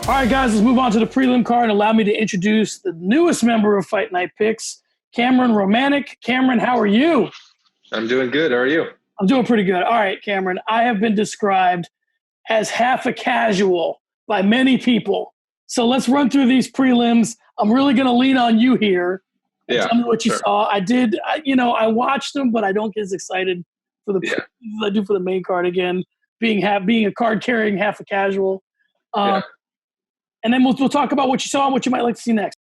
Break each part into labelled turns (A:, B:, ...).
A: All right, guys, let's move on to the prelim card and allow me to introduce the newest member of Fight Night Picks, Cameron Romanik. Cameron, how are you?
B: I'm doing good. How are you?
A: I'm doing pretty good. All right, Cameron, I have been described as half a casual by many people. So let's run through these prelims. I'm really going to lean on you here. Tell me what you saw. I watched them, but I don't get as excited for the prelims as I do for the main card again, being a card carrying half a casual. And then we'll talk about what you saw and what you might like to see next.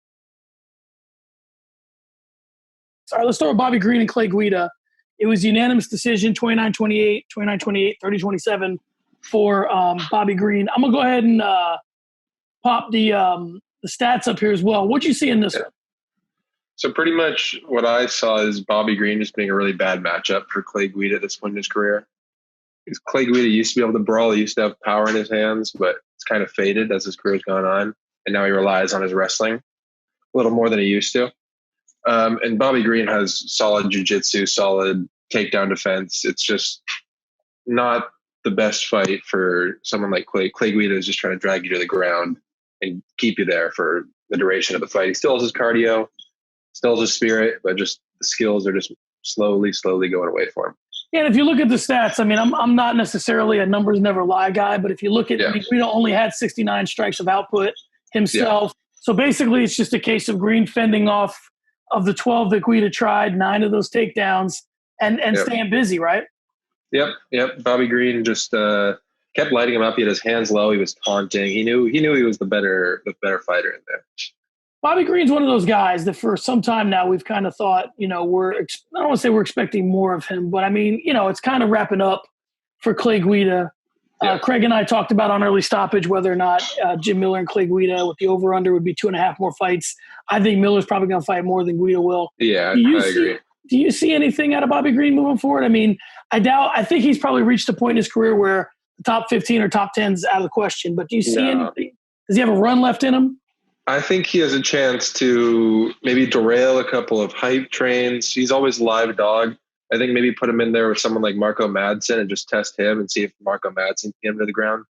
A: All right, let's start with Bobby Green and Clay Guida. It was unanimous decision, 29-28, 29-28, 30-27 for Bobby Green. I'm going to go ahead and pop the stats up here as well. What'd you see in this one?
B: So pretty much what I saw is Bobby Green just being a really bad matchup for Clay Guida at this point in his career. Because Clay Guida used to be able to brawl. He used to have power in his hands, but it's kind of faded as his career's gone on. And now he relies on his wrestling a little more than he used to. And Bobby Green has solid jiu-jitsu, solid takedown defense. It's just not the best fight for someone like Clay. Clay Guida is just trying to drag you to the ground and keep you there for the duration of the fight. He still has his cardio, still has his spirit, but just the skills are just slowly going away for him.
A: Yeah, and if you look at the stats, I mean, I'm not necessarily a numbers never lie guy, but if you look at Guida only had 69 strikes of output himself. Yeah. So basically it's just a case of Green fending off of the 12 that Guida tried, 9 of those takedowns and staying busy, right?
B: Yep. Bobby Green just kept lighting him up. He had his hands low. He was taunting. He knew he was the better fighter in there.
A: Bobby Green's one of those guys that for some time now we've kind of thought, I don't want to say we're expecting more of him, but I mean, it's kind of wrapping up for Clay Guida. Craig and I talked about on early stoppage whether or not Jim Miller and Clay Guida with the over-under would be 2.5 more fights. I think Miller's probably going to fight more than Guida will.
B: Yeah, I agree.
A: Do you see anything out of Bobby Green moving forward? I mean, I think he's probably reached a point in his career where the top 15 or top 10 is out of the question, but do you see anything? Does he have a run left in him?
B: I think he has a chance to maybe derail a couple of hype trains. He's always live dog. I think maybe put him in there with someone like Marco Madsen and just test him and see if Marco Madsen can get him to the ground.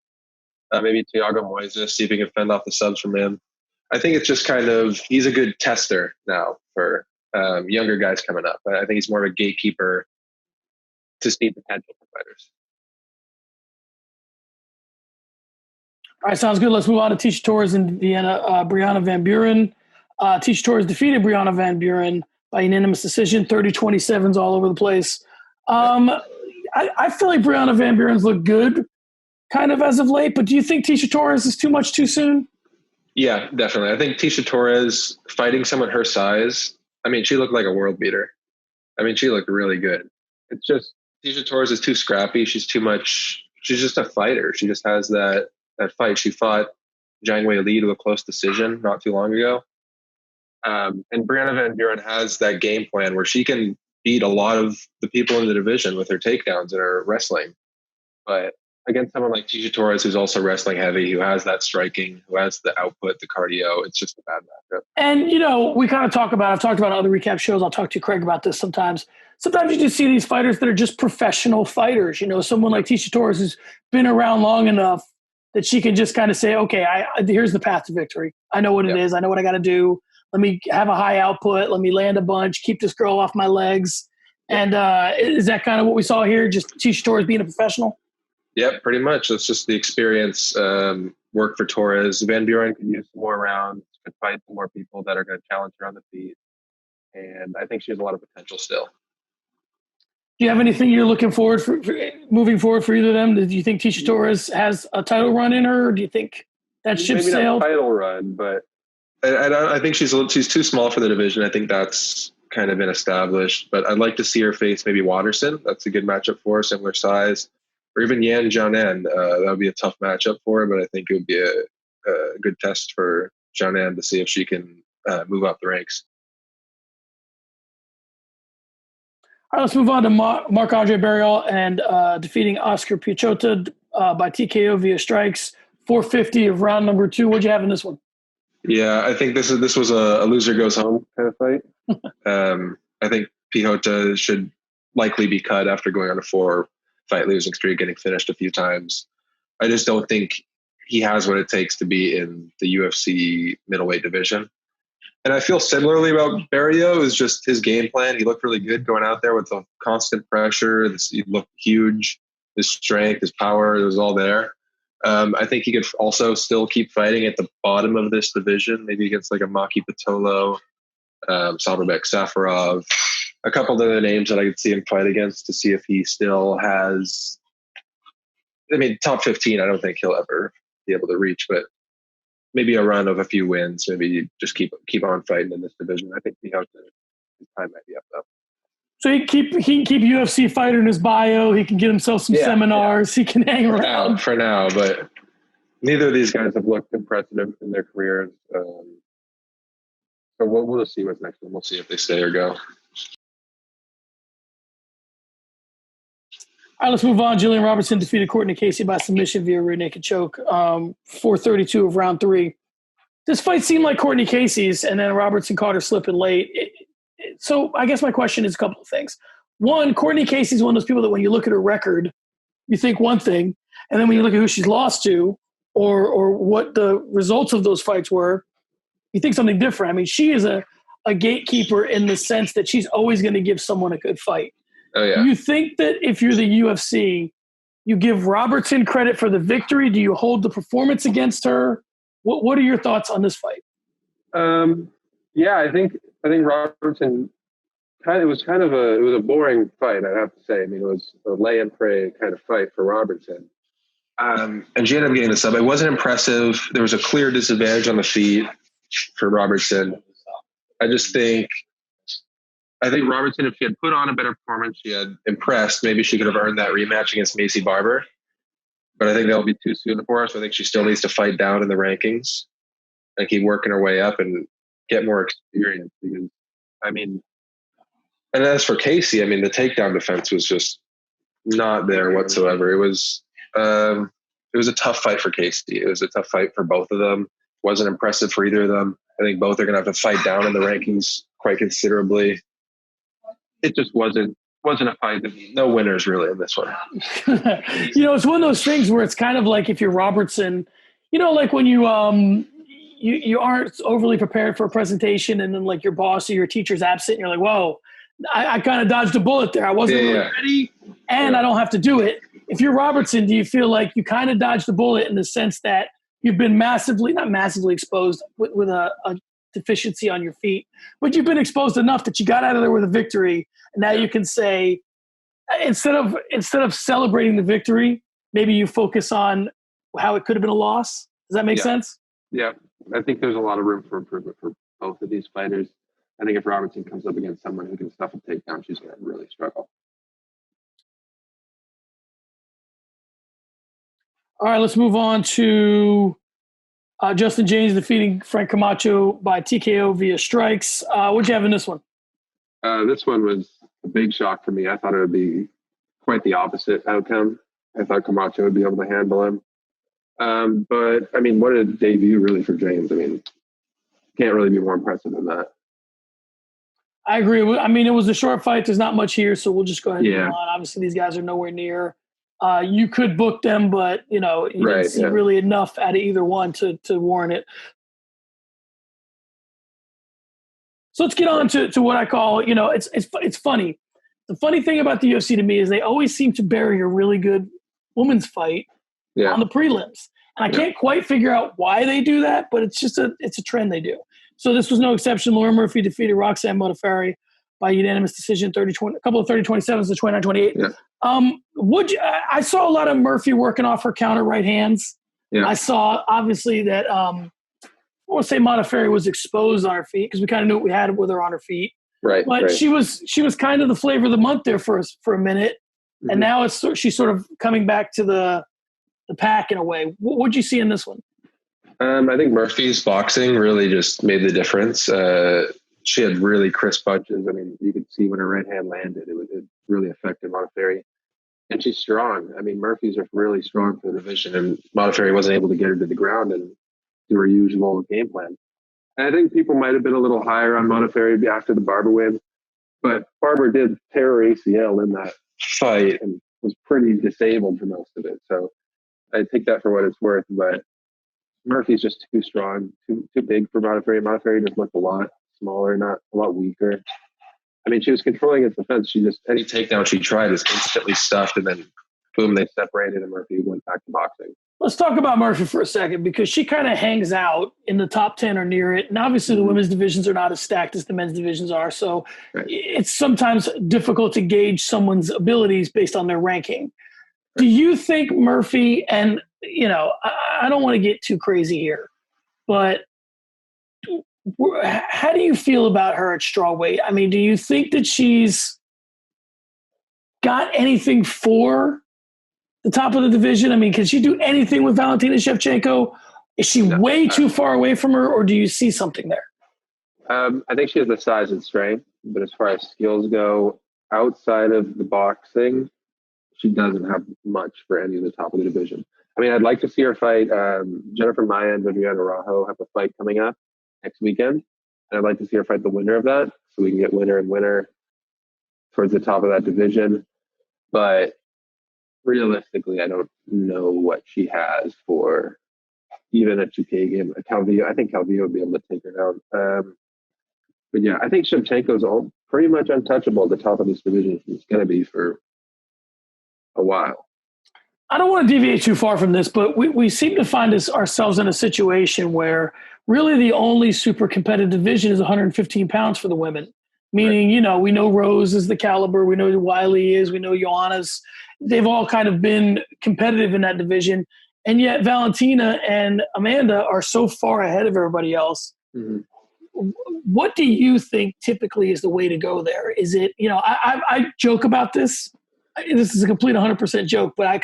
B: Maybe Thiago Moises, see if he can fend off the subs from him. I think it's just kind of, he's a good tester now for younger guys coming up. I think he's more of a gatekeeper to see potential for fighters.
A: All right, sounds good. Let's move on to Tecia Torres and Brianna Van Buren. Tecia Torres defeated Brianna Van Buren by unanimous decision, 30-27s all over the place. I feel like Brianna Van Buren's looked good kind of as of late, but do you think Tecia Torres is too much too soon?
B: Yeah, definitely. I think Tecia Torres fighting someone her size, I mean, she looked like a world beater. I mean, she looked really good. It's just Tecia Torres is too scrappy. She's too much. She's just a fighter. She just has that fight. She fought Zhang Wei Li to a close decision not too long ago. And Brianna Van Buren has that game plan where she can beat a lot of the people in the division with her takedowns and her wrestling. But against someone like Tecia Torres, who's also wrestling heavy, who has that striking, who has the output, the cardio, it's just a bad matchup.
A: And, we kind of I've talked about other recap shows. I'll talk to Craig about this sometimes. Sometimes you just see these fighters that are just professional fighters. Someone like Tecia Torres who's been around long enough that she can just kind of say, okay, here's the path to victory. I know what it is. I know what I got to do. Let me have a high output. Let me land a bunch, keep this girl off my legs. And is that kind of what we saw here? Just Tecia Torres being a professional?
B: Yeah, pretty much. That's just the experience work for Torres. Van Buren could use more rounds, could fight some more people that are going to challenge her on the feet. And I think she has a lot of potential still.
A: Do you have anything you're looking forward for moving forward for either of them? Do you think Tecia Torres has a title run in her, or do you think that ship sailed?
B: Maybe not a title run, but I think she's too small for the division. I think that's kind of been established. But I'd like to see her face maybe Watterson. That's a good matchup for her, similar size. Or even Yan Jianan. That would be a tough matchup for her, but I think it would be a good test for Jianan to see if she can move up the ranks.
A: All right, let's move on to Mmarc-Andre Barriault and defeating Oskar Piechota by TKO via strikes. 450 of round number 2. What'd you have in this one?
B: Yeah, I think this was a loser goes home kind of fight. I think Piechota should likely be cut after going on a 4-fight losing streak, getting finished a few times. I just don't think he has what it takes to be in the UFC middleweight division. And I feel similarly about Barriault. Is just his game plan. He looked really good going out there with the constant pressure. He looked huge. His strength, his power, it was all there. I think he could also still keep fighting at the bottom of this division, maybe against like a Maki Pitolo, Salverbek Safarov, a couple of other names that I could see him fight against to see if he still has. I mean, top 15, I don't think he'll ever be able to reach, but maybe a run of a few wins, maybe just keep on fighting in this division. I think his time might be up though.
A: So he can keep UFC fighter in his bio. He can get himself some seminars. He can hang around
B: for now. But neither of these guys have looked impressive in their careers. So we'll just see what's next. We'll see if they stay or go.
A: All right, let's move on. Gillian Robertson defeated Cortney Casey by submission via rear naked choke, 4:32 of round 3. This fight seemed like Cortney Casey's, and then Robertson caught her slipping late. So I guess my question is a couple of things. One, Cortney Casey's one of those people that when you look at her record, you think one thing, and then when you look at who she's lost to or what the results of those fights were, you think something different. I mean, she is a gatekeeper in the sense that she's always going to give someone a good fight.
B: Oh, yeah.
A: Do you think that if you're the UFC, you give Robertson credit for the victory? Do you hold the performance against her? What are your thoughts on this fight?
C: Yeah, I think Robertson it was a boring fight, I have to say. I mean, it was a lay and pray kind of fight for Robertson.
B: And she ended up getting the sub. It wasn't impressive. There was a clear disadvantage on the feet for Robertson. I think Robertson, if she had put on a better performance, she had impressed, maybe she could have earned that rematch against Macy Barber. But I think that'll be too soon for her. So I think she still needs to fight down in the rankings and keep working her way up and get more experience. Because, I mean, and as for Casey, I mean, the takedown defense was just not there whatsoever. It was a tough fight for Casey. It was a tough fight for both of them. Wasn't impressive for either of them. I think both are going to have to fight down in the rankings quite considerably. It just wasn't a fight. No winners really in this one.
A: It's one of those things where it's kind of like if you're Robertson, like when you you aren't overly prepared for a presentation and then like your boss or your teacher's absent and you're like, whoa, I kind of dodged a bullet there. I wasn't really ready and I don't have to do it. If you're Robertson, do you feel like you kind of dodged the bullet in the sense that you've been not massively exposed with a deficiency on your feet, but you've been exposed enough that you got out of there with a victory. And now you can say, instead of celebrating the victory, maybe you focus on how it could have been a loss. Does that make sense?
C: Yeah. I think there's a lot of room for improvement for both of these fighters. I think if Robertson comes up against someone who can stuff a takedown, she's going to really struggle.
A: All right, let's move on to Justin Jaynes defeating Frank Camacho by TKO via strikes. What'd you have in this one?
C: This one was a big shock for me. I thought it would be quite the opposite outcome. I thought Camacho would be able to handle him. But, I mean, what a debut really for Jaynes. I mean, can't really be more impressive than that.
A: I agree. I mean, it was a short fight. There's not much here, so we'll just go ahead and move on. Obviously, these guys are nowhere near. You could book them, but, you didn't see really enough out of either one to warrant it. So let's get on to what I call, it's funny. The funny thing about the UFC to me is they always seem to bury a really good women's fight on the prelims. And I can't quite figure out why they do that, but it's just it's a trend they do. So this was no exception. Lauren Murphy defeated Roxanne Modafferi by unanimous decision, a couple of 30-27s to 29-28. Yeah. I saw a lot of Murphy working off her counter right hands. Yeah. I saw, obviously, that I want to say Modafferi was exposed on her feet because we kind of knew what we had with her on her feet.
C: Right.
A: But she was kind of the flavor of the month there for a minute. Mm-hmm. And now she's sort of coming back to the pack in a way. What'd you see in this one?
B: I think Murphy's boxing really just made the difference. She had really crisp punches. I mean, you could see when her right hand landed, it really affected Modafferi. And she's strong. I mean, Murphy's are really strong for the division, and Modafferi wasn't able to get her to the ground and do her usual game plan. And I think people might have been a little higher on Modafferi after the Barber win, but Barber did tear her ACL in that fight and was pretty disabled for most of it. So I take that for what it's worth. But
C: Murphy's just too strong, too big for Modafferi. Modafferi just looked a lot smaller, not a lot weaker. I mean, she was controlling his defense. She just, any takedown she tried is instantly stuffed, and then boom, they separated, and Murphy went back to boxing.
A: Let's talk about Murphy for a second, because she kind of hangs out in the top 10 or near it. And obviously the women's divisions are not as stacked as the men's divisions are. So it's sometimes difficult to gauge someone's abilities based on their ranking. Do you think Murphy, and, you know, I don't want to get too crazy here, but how do you feel about her at strawweight? I mean, do you think that she's got anything for the top of the division? I mean, can she do anything with Valentina Shevchenko? Is she way too far away from her, or do you see something there?
C: I think she has the size and strength, but as far as skills go, outside of the boxing, she doesn't have much for any of the top of the division. I mean, I'd like to see her fight Jennifer Maia and Viviana Rajo have a fight coming up next weekend. And I'd like to see her fight the winner of that, so we can get winner and winner towards the top of that division. But realistically, I don't know what she has for even a 2K game. Calvillo, I think Calvillo would be able to take her down. But yeah, I think Shevchenko's all pretty much untouchable at the top of this division. She's going to be for a while.
A: I don't want to deviate too far from this, but we seem to find ourselves in a situation where really the only super competitive division is 115 pounds for the women. Meaning, you know, we know Rose is the caliber, we know who Wiley is, we know Joanna's. They've all kind of been competitive in that division. And yet Valentina and Amanda are so far ahead of everybody else. Mm-hmm. What do you think typically is the way to go there? Is it, you know, I joke about this. This is a complete 100% joke, but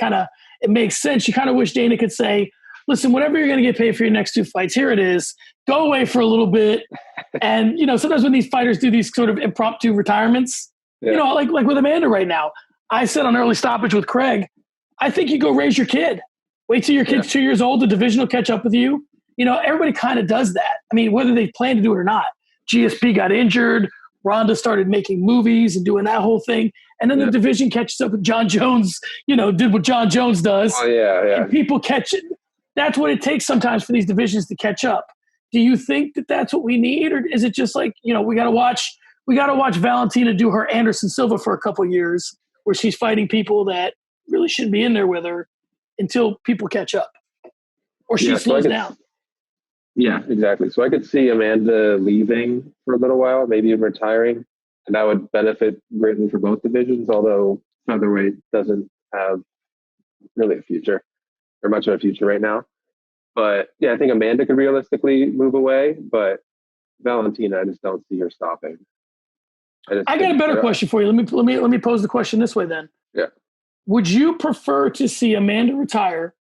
A: it makes sense. You kind of wish Dana could say, listen, whatever you're going to get paid for your next 2 fights, here it is. Go away for a little bit. And, you know, sometimes when these fighters do these sort of impromptu retirements, you know, like with Amanda right now, I said on early stoppage with Craig, I think you go raise your kid. Wait till your kid's 2 years old, the division will catch up with you. You know, everybody kind of does that. I mean, whether they plan to do it or not. GSP got injured. Rhonda started making movies and doing that whole thing. And then the division catches up with John Jones, you know, did what John Jones does.
C: Oh, yeah.
A: And people catch it. That's what it takes sometimes for these divisions to catch up. Do you think that that's what we need? Or is it just like, you know, we got to watch Valentina do her Anderson Silva for a couple of years where she's fighting people that really shouldn't be in there with her until people catch up or she slows down.
C: Yeah, exactly. So I could see Amanda leaving for a little while, maybe even retiring, and that would benefit greatly for both divisions, although featherweight doesn't have really a future or much of a future right now. But yeah, I think Amanda could realistically move away, but Valentina, I just don't see her stopping.
A: I got a better question for you. Let me pose the question this way then.
C: Yeah.
A: Would you prefer to see Amanda retire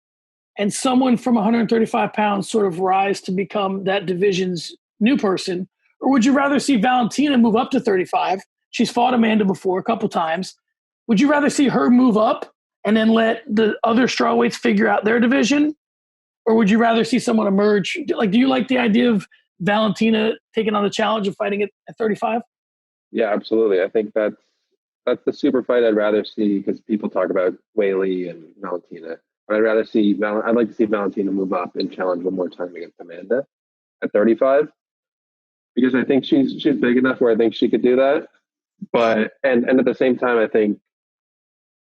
A: and someone from 135 pounds sort of rise to become that division's new person? Or would you rather see Valentina move up to 35? She's fought Amanda before a couple times. Would you rather see her move up and then let the other strawweights figure out their division? Or would you rather see someone emerge? Like, do you like the idea of Valentina taking on the challenge of fighting at 35?
C: Yeah, absolutely. I think that's the super fight I'd rather see, because people talk about Weili and Valentina. I'd like to see Valentina move up and challenge one more time against Amanda at 35, because I think she's big enough where I think she could do that. But and at the same time, I think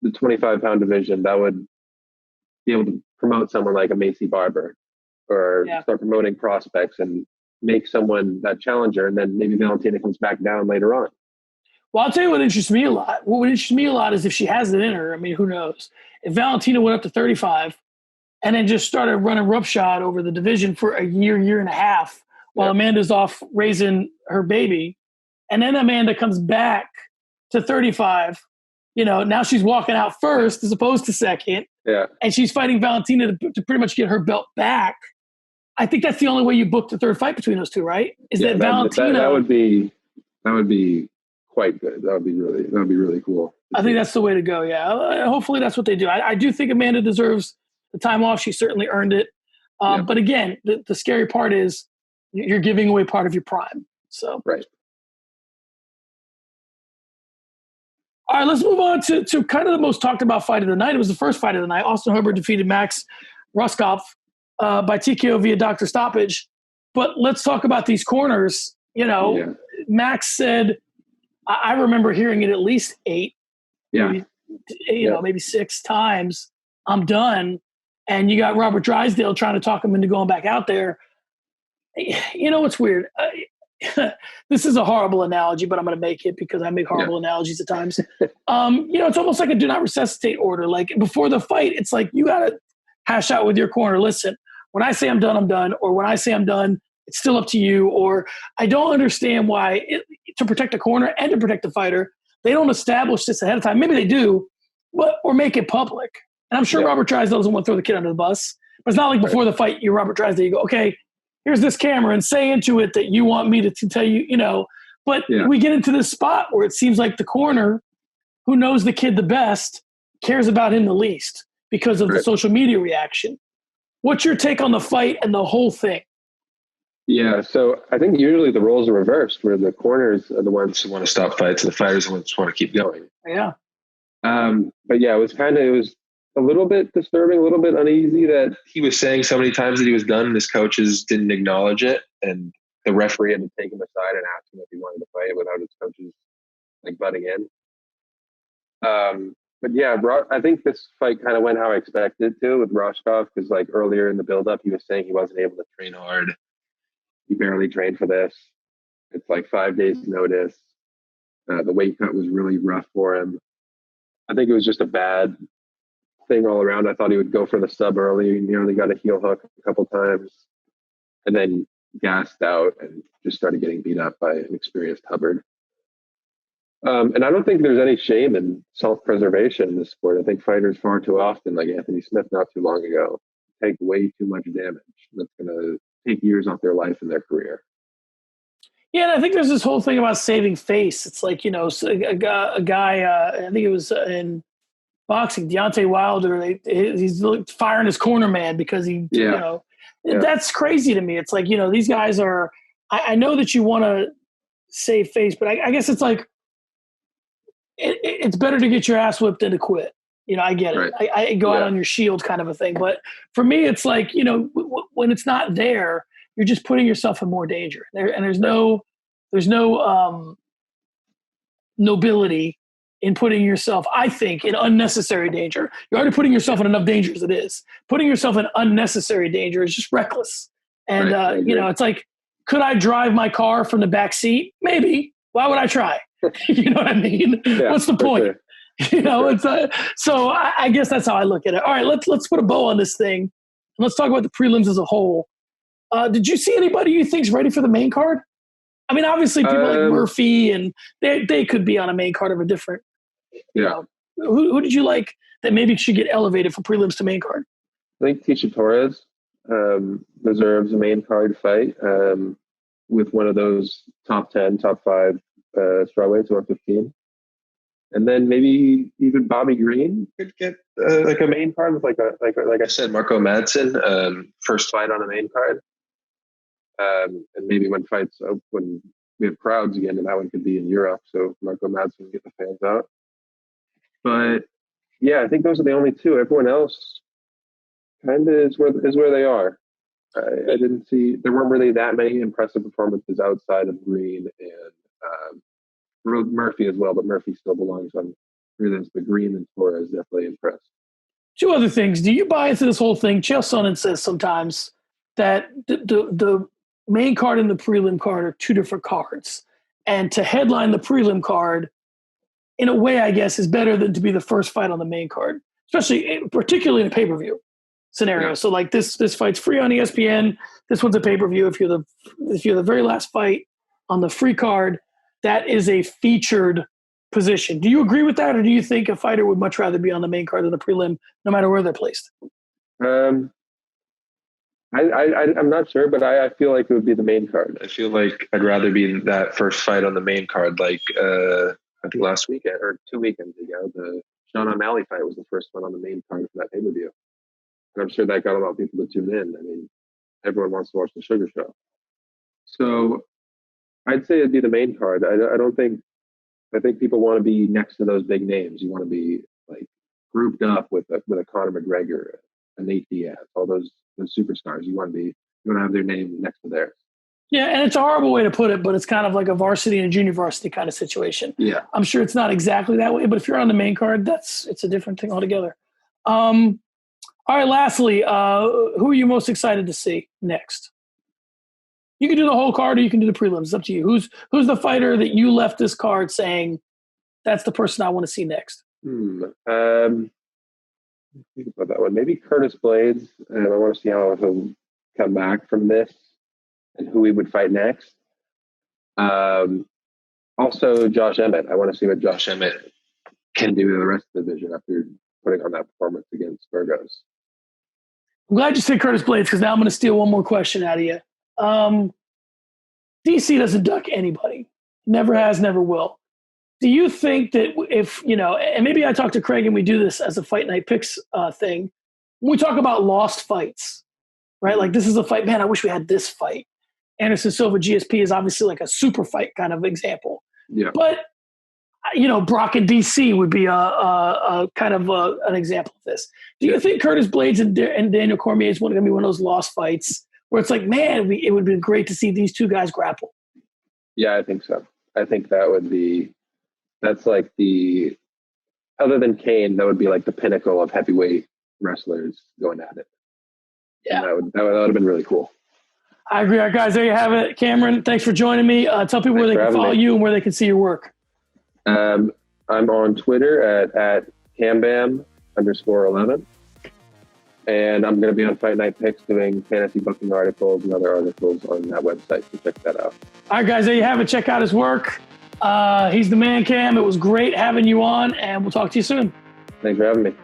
C: the 25-pound division, that would be able to promote someone like a Macy Barber, or start promoting prospects and make someone that challenger, and then maybe Valentina comes back down later on.
A: Well, I'll tell you what interests me a lot. What would interest me a lot is if she has it in her. I mean, who knows? If Valentina went up to 35 and then just started running roughshod over the division for a year and a half while Amanda's off raising her baby, and then Amanda comes back to 35, you know, now she's walking out first as opposed to second, and she's fighting Valentina to pretty much get her belt back. I think that's the only way you book the third fight between those two, right? That Valentina...
C: That would be quite good. That would be really cool.
A: I think that's the way to go. Yeah. Hopefully that's what they do. I do think Amanda deserves the time off. She certainly earned it. But again, the scary part is you're giving away part of your prime. So,
C: right.
A: All right, let's move on to kind of the most talked about fight of the night. It was the first fight of the night. Austin Herbert defeated Max Ruskopf. by TKO via doctor stoppage. But let's talk about these corners. Max said, I remember hearing it at least 8, maybe 6 times. I'm done. And you got Robert Drysdale trying to talk him into going back out there. What's weird? This is a horrible analogy, but I'm going to make it because I make horrible analogies at times. It's almost like a do not resuscitate order. Like before the fight, it's like you got to hash out with your corner. Listen, when I say I'm done, I'm done. Or when I say I'm done, it's still up to you. Or I don't understand why to protect a corner and to protect the fighter, they don't establish this ahead of time. Maybe they do, or make it public. And I'm sure Robert Drysdale doesn't want to throw the kid under the bus. But it's not like before the fight, you're Robert Drysdale. You go, okay, here's this camera, and say into it that you want me to tell you, But we get into this spot where it seems like the corner, who knows the kid the best, cares about him the least because of the social media reaction. What's your take on the fight and the whole thing?
C: Yeah, so I think usually the roles are reversed, where the corners are the ones who want to stop fights and the fighters are the ones who want to keep going.
A: Yeah.
C: But yeah, it was a little bit disturbing, a little bit uneasy that he was saying so many times that he was done and his coaches didn't acknowledge it. And the referee had to take him aside and ask him if he wanted to fight without his coaches butting in. But yeah, I think this fight kind of went how I expected to with Rashkov, because earlier in the build-up, he was saying he wasn't able to train hard. He barely trained for this. It's 5 days notice. The weight cut was really rough for him. I think it was just a bad thing all around. I thought he would go for the sub early. He nearly got a heel hook a couple times and then gassed out and just started getting beat up by an experienced Hubbard. And I don't think there's any shame in self-preservation in this sport. I think fighters far too often, like Anthony Smith not too long ago, take way too much damage. That's going to take years off their life and their career.
A: Yeah, and I think there's this whole thing about saving face. It's like, a guy, I think it was in boxing, Deontay Wilder, he's firing his corner man because that's crazy to me. It's like, these guys are, I know that you want to save face, but I guess it's like, it's better to get your ass whipped than to quit. I get it. Right. I go out on your shield kind of a thing. But for me, it's like, when it's not there, you're just putting yourself in more danger. There's no nobility in putting yourself, I think, in unnecessary danger. You're already putting yourself in enough danger as it is. Putting yourself in unnecessary danger is just reckless. And, it's like, could I drive my car from the back seat? Maybe. Why would I try? You know what I mean?
C: Yeah,
A: what's the point?
C: Sure.
A: It's so I guess that's how I look at it. All right, let's put a bow on this thing. And let's talk about the prelims as a whole. Did you see anybody you think's ready for the main card? I mean, obviously people like Murphy, and they could be on a main card of a different. Who did you like that maybe should get elevated from prelims to main card?
C: I think Tecia Torres deserves a main card fight with one of those top 10, top 5 strawweights, 115. And then maybe even Bobby Green could get a main card with like I said, Marco Madsen, first fight on a main card. And maybe when we have crowds again, and that one could be in Europe, so Marco Madsen can get the fans out. But yeah, I think those are the only two. Everyone else kind of is where they are. I didn't see, there weren't really that many impressive performances outside of Green and Murphy as well, but Murphy still belongs on prelims. But Green and Torres definitely impressed.
A: Two other things. Do you buy into this whole thing? Chael Sonnen says sometimes that the main card and the prelim card are two different cards. And to headline the prelim card, in a way, I guess, is better than to be the first fight on the main card, particularly in a pay-per-view scenario. Yeah. So like this fight's free on ESPN. This one's a pay-per-view. If you're the very last fight on the free card, that is a featured position. Do you agree with that, or do you think a fighter would much rather be on the main card than the prelim, no matter where they're placed?
C: I'm not sure, but I feel like it would be the main card. I feel like I'd rather be in that first fight on the main card. Like I think last weekend or 2 weekends ago, the Sean O'Malley fight was the first one on the main card for that pay-per-view. And I'm sure that got a lot of people to tune in. I mean, everyone wants to watch the Sugar Show. So I'd say it'd be the main card. I think people want to be next to those big names. You want to be like grouped up with a Conor McGregor, a Nate Diaz, all those those superstars. You want to have their name next to theirs.
A: Yeah, and it's a horrible way to put it, but it's kind of like a varsity and a junior varsity kind of situation.
C: Yeah.
A: I'm sure it's not exactly that way, but if you're on the main card, it's a different thing altogether. All right, lastly, who are you most excited to see next? You can do the whole card or you can do the prelims. It's up to you. Who's the fighter that you left this card saying, that's the person I want to see next?
C: Think about that one. Maybe Curtis Blaydes. I want to see how he'll come back from this and who he would fight next. Also, Josh Emmett. I want to see what Josh Emmett can do to the rest of the division after putting on that performance against Burgos.
A: I'm glad you said Curtis Blaydes because now I'm going to steal one more question out of you. DC doesn't duck anybody. Never has, never will. Do you think that if, and maybe I talk to Craig and we do this as a Fight Night Picks thing, when we talk about lost fights, right? Like this is a fight, man, I wish we had this fight. Anderson Silva GSP is obviously like a super fight kind of example.
C: Yeah.
A: But, Brock and DC would be a kind of an example of this. Do you think Curtis Blaydes and Daniel Cormier is going to be one of those lost fights where it's like, man, it would be great to see these two guys grapple?
C: Yeah, I think so. I think that's like other than Kane, that would be like the pinnacle of heavyweight wrestlers going at it.
A: Yeah.
C: And that would have been really cool.
A: I agree. All right, guys, there you have it. Cameron, thanks for joining me. Tell people where they can follow you and where they can see your work.
C: I'm on Twitter at cambam_11. And I'm going to be on Fight Night Picks doing fantasy booking articles and other articles on that website, so check that out.
A: All right, guys, there you have it. Check out his work. He's the man, Cam. It was great having you on, and we'll talk to you soon.
C: Thanks for having me.